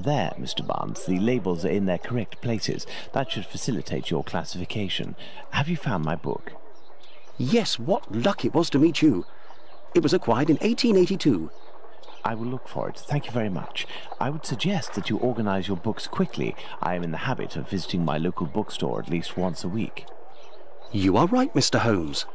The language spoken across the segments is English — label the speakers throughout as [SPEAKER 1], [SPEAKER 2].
[SPEAKER 1] There, Mr. Barnes, the labels are in their correct places. That should facilitate your classification. Have you found my book?
[SPEAKER 2] Yes, what luck it was to meet you. It was acquired in 1882.
[SPEAKER 1] I will look for it. Thank you very much. I would suggest that you organize your books quickly. I am in the habit of visiting my local bookstore at least once a week.
[SPEAKER 2] You are right, Mr. Holmes.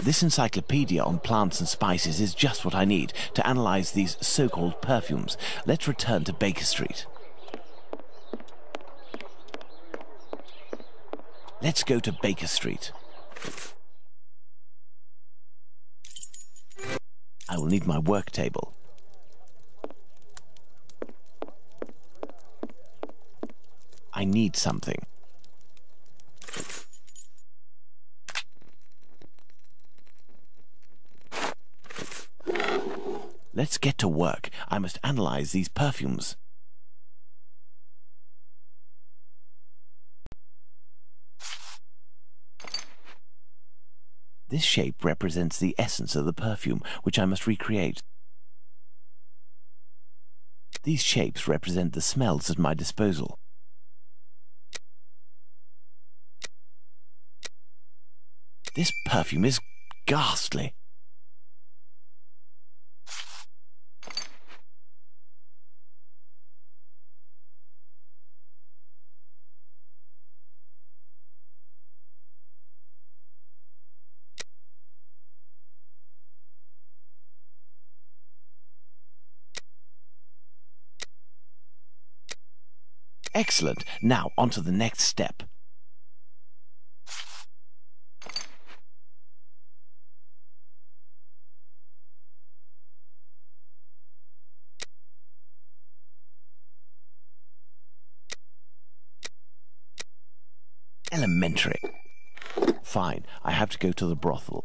[SPEAKER 1] This encyclopedia on plants and spices is just what I need to analyze these so-called perfumes. Let's return to Baker Street. Let's go to Baker Street. I will need my work table. I need something. Let's get to work. I must analyze these perfumes. This shape represents the essence of the perfume, which I must recreate. These shapes represent the smells at my disposal. This perfume is ghastly. Excellent. Now, on to the next step. Elementary. Fine, I have to go to the brothel.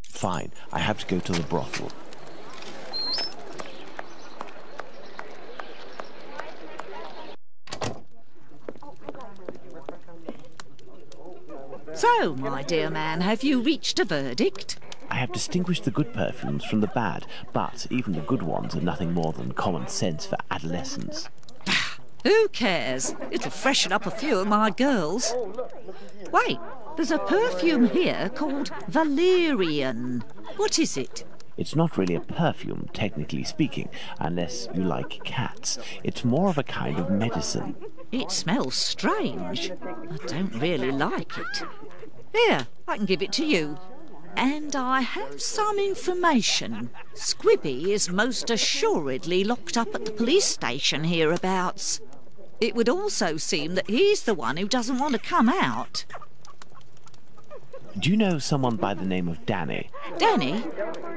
[SPEAKER 1] Fine, I have to go to the brothel.
[SPEAKER 3] So, my dear man, have you reached a verdict?
[SPEAKER 1] I have distinguished the good perfumes from the bad, but even the good ones are nothing more than common sense for adolescents.
[SPEAKER 3] Who cares? It'll freshen up a few of my girls. Wait, there's a perfume here called Valerian. What is it?
[SPEAKER 1] It's not really a perfume, technically speaking, unless you like cats. It's more of a kind of medicine.
[SPEAKER 3] It smells strange. I don't really like it. Here, I can give it to you. And I have some information. Squibby is most assuredly locked up at the police station hereabouts. It would also seem that he's the one who doesn't want to come out.
[SPEAKER 1] Do you know someone by the name of Danny?
[SPEAKER 3] Danny?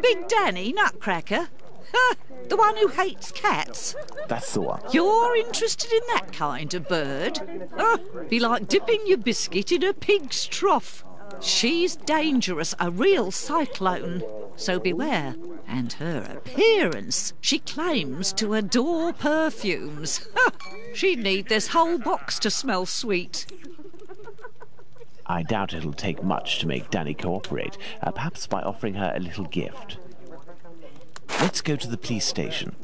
[SPEAKER 3] Big Danny, Nutcracker? The one who hates cats?
[SPEAKER 1] That's the one.
[SPEAKER 3] You're interested in that kind of bird? Be like dipping your biscuit in a pig's trough. She's dangerous, a real cyclone. So beware. And her appearance. She claims to adore perfumes. She'd need this whole box to smell sweet.
[SPEAKER 1] I doubt it'll take much to make Danny cooperate, perhaps by offering her a little gift. Let's go to the police station.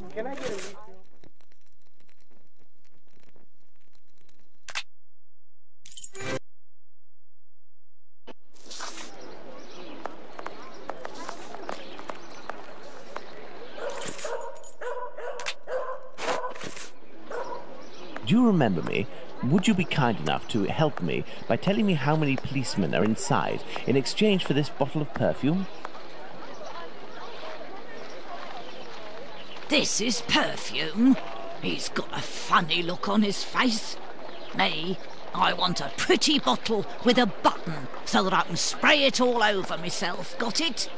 [SPEAKER 1] Do you remember me? Would you be kind enough to help me by telling me how many policemen are inside in exchange for this bottle of perfume?
[SPEAKER 3] This is perfume. He's got a funny look on his face. Me, I want a pretty bottle with a button so that I can spray it all over myself. Got it?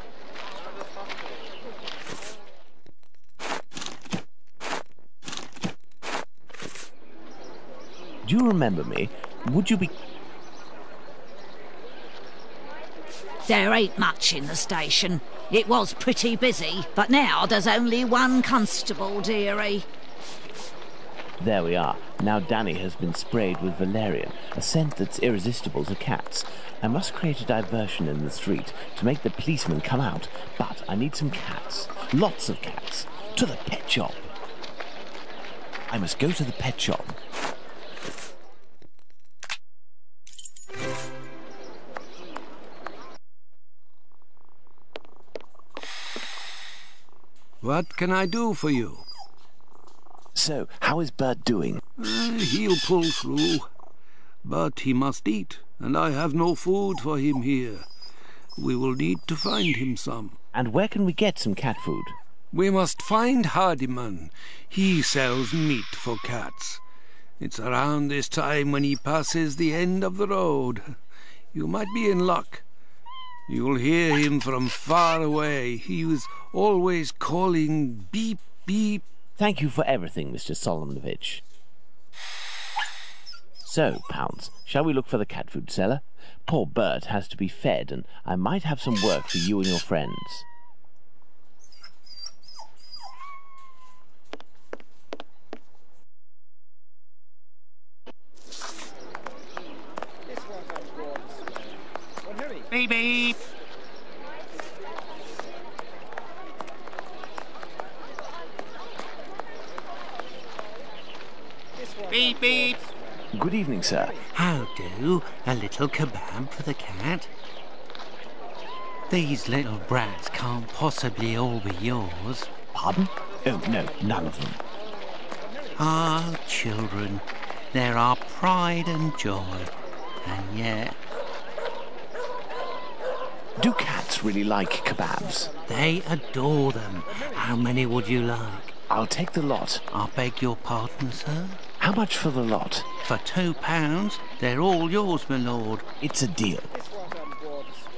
[SPEAKER 1] Do you remember me? Would you be...
[SPEAKER 3] There ain't much in the station. It was pretty busy, but now there's only one constable, dearie.
[SPEAKER 1] There we are. Now Danny has been sprayed with valerian, a scent that's irresistible to cats. I must create a diversion in the street to make the policeman come out, but I need some cats. Lots of cats. To the pet shop. I must go to the pet shop.
[SPEAKER 4] What can I do for you?
[SPEAKER 1] So, how is Bert doing?
[SPEAKER 4] He'll pull through. But he must eat, and I have no food for him here. We will need to find him some.
[SPEAKER 1] And where can we get some cat food?
[SPEAKER 4] We must find Hardiman. He sells meat for cats. It's around this time when he passes the end of the road. You might be in luck. You'll hear him from far away. He was always calling beep, beep.
[SPEAKER 1] Thank you for everything, Mr. Solomonovich. So, Pounds, shall we look for the cat food seller? Poor Bert has to be fed, and I might have some work for you and your friends.
[SPEAKER 5] Beep, beep. Beep, beep.
[SPEAKER 1] Good evening, sir.
[SPEAKER 5] How do? A little kebab for the cat? These little brats can't possibly all be yours.
[SPEAKER 1] Pardon? Oh, no, none of them.
[SPEAKER 5] Ah, children, they're our pride and joy. And yet...
[SPEAKER 1] Do cats really like kebabs?
[SPEAKER 5] they adore them. How many would you like?
[SPEAKER 1] I'll take the lot.
[SPEAKER 5] I beg your pardon, sir?
[SPEAKER 1] How much for the lot?
[SPEAKER 5] For £2, they're all yours, my lord.
[SPEAKER 1] It's a deal.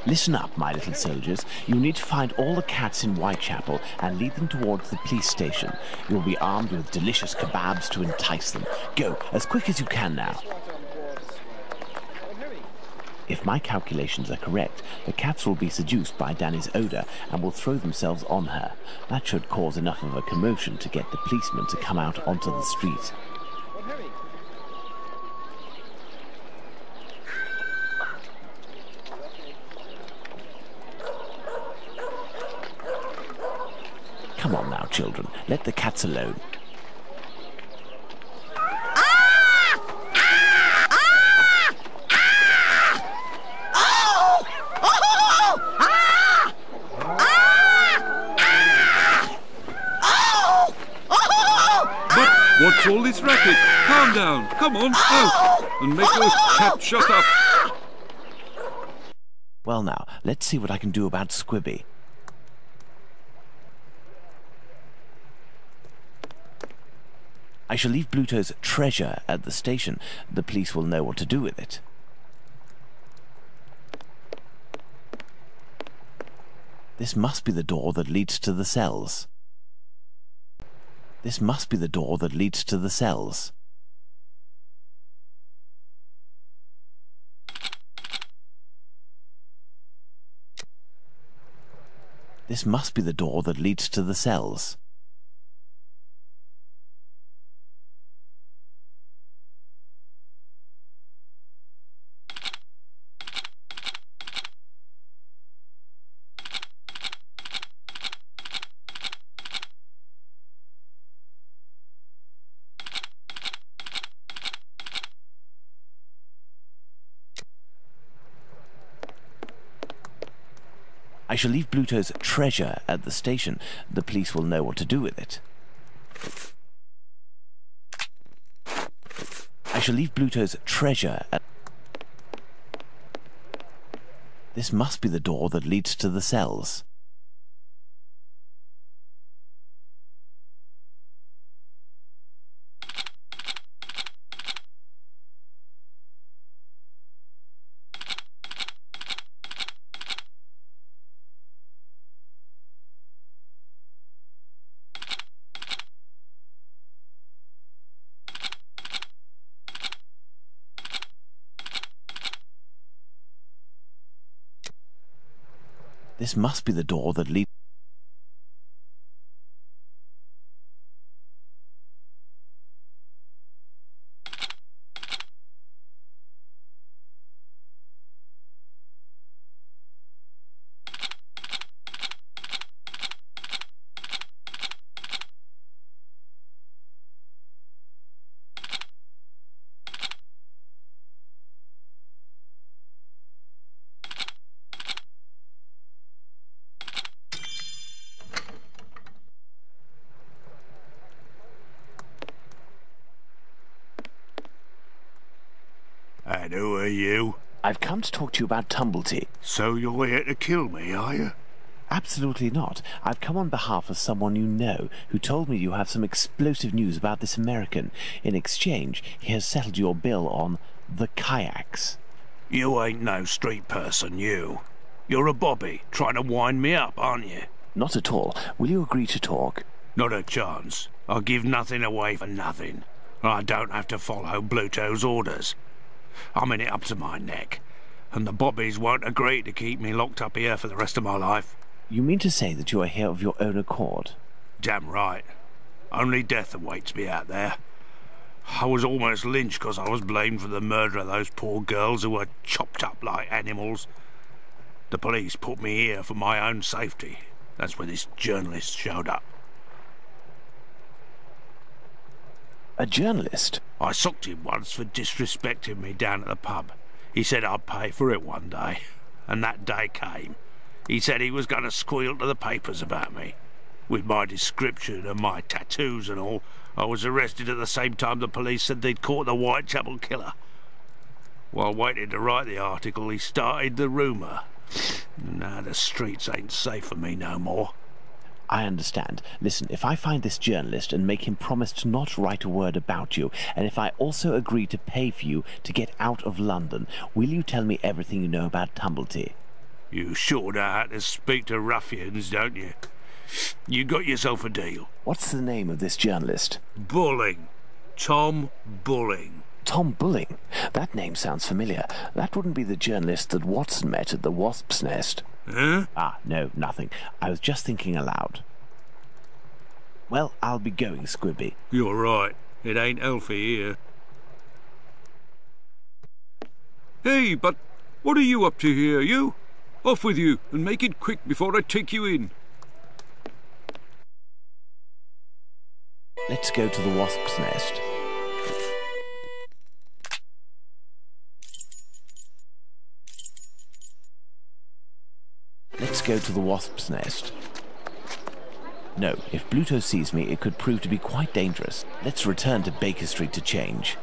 [SPEAKER 1] Listen up, my little soldiers. You need to find all the cats in Whitechapel and lead them towards the police station. You'll be armed with delicious kebabs to entice them. Go, as quick as you can now. If my calculations are correct, the cats will be seduced by Danny's odour and will throw themselves on her. That should cause enough of a commotion to get the policeman to come out onto the street. Come on now, children. Let the cats alone.
[SPEAKER 4] What's all this racket? Calm down. Come on, out. And make those cats shut up.
[SPEAKER 1] Well now, let's see what I can do about Squibby. I shall leave Bluto's treasure at the station. The police will know what to do with it. This must be the door that leads to the cells. This must be the door that leads to the cells. This must be the door that leads to the cells. I shall leave Bluto's treasure at the station. The police will know what to do with it. I shall leave Bluto's treasure at... This must be the door that leads to the cells. This must be the door that leads...
[SPEAKER 6] And who are you?
[SPEAKER 1] I've come to talk to you about Tumblety.
[SPEAKER 6] So you're here to kill me, are you?
[SPEAKER 1] Absolutely not. I've come on behalf of someone you know, who told me you have some explosive news about this American. In exchange, he has settled your bill on the kayaks.
[SPEAKER 6] You ain't no street person, you. You're a bobby, trying to wind me up, aren't you?
[SPEAKER 1] Not at all. Will you agree to talk?
[SPEAKER 6] Not a chance. I'll give nothing away for nothing. I don't have to follow Bluto's orders. I'm in it up to my neck, and the bobbies won't agree to keep me locked up here for the rest of my life.
[SPEAKER 1] You mean to say that you are here of your own accord?
[SPEAKER 6] Damn right. Only death awaits me out there. I was almost lynched because I was blamed for the murder of those poor girls who were chopped up like animals. The police put me here for my own safety. That's when this journalist showed up.
[SPEAKER 1] A journalist?
[SPEAKER 6] I socked him once for disrespecting me down at the pub. He said I'd pay for it one day, and that day came. He said he was going to squeal to the papers about me. With my description and my tattoos and all, I was arrested at the same time the police said they'd caught the Whitechapel killer. While waiting to write the article, he started the rumour. Now the streets ain't safe for me no more.
[SPEAKER 1] I understand. Listen, if I find this journalist and make him promise to not write a word about you, and if I also agree to pay for you to get out of London, will you tell me everything you know about Tumblety?
[SPEAKER 6] You sure know how to speak to ruffians, don't you? You got yourself a deal.
[SPEAKER 1] What's the name of this journalist?
[SPEAKER 6] Bulling. Tom Bulling.
[SPEAKER 1] Tom Bulling? That name sounds familiar. That wouldn't be the journalist that Watson met at the Wasp's Nest.
[SPEAKER 6] Huh?
[SPEAKER 1] Ah, no, nothing. I was just thinking aloud. Well, I'll be going, Squibby.
[SPEAKER 6] You're right. It ain't healthy here.
[SPEAKER 4] Hey, but what are you up to here, you? Off with you, and make it quick before I take you in.
[SPEAKER 1] Let's go to the Wasp's Nest. Let's go to the Wasp's Nest. No, if Bluto sees me, it could prove to be quite dangerous. Let's return to Baker Street to change.